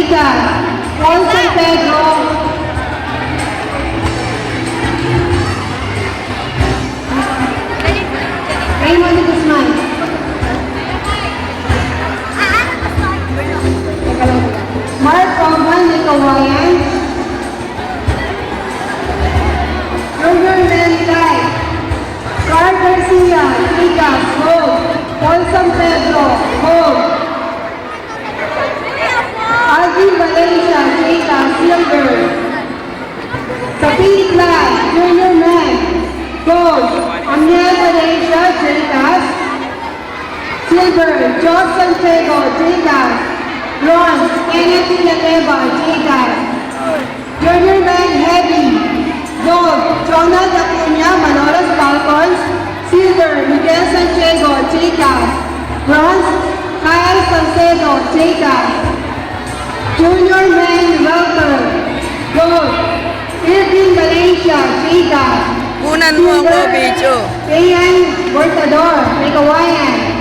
Jacas. Paul San Pedro. Raymond Guzman. Mark Roman Nicawayan. Junior Melitay. Car Garcia, Jacas, Gold. Paul San Pedro, Gold. Alvin Valencia, Jacas, Silver. Sapit Lai, Junior Man, Gold. Amiel Valencia, Jacas. Silver, Jos Santiago, Jacas. Bronze, Kenneth Lateba, Jacas. Junior Man, Heavy. Gold, Jonah Acuña, Manolos Falcons. Silver, Miguel Santiago, Jacas. Bronze, Kyle Salcedo, Jacas. Junior Man, Welker. Gold, Irvin Valencia, Jacas. Kunan mo ako, video. Ayan Bortador, Nicawayan.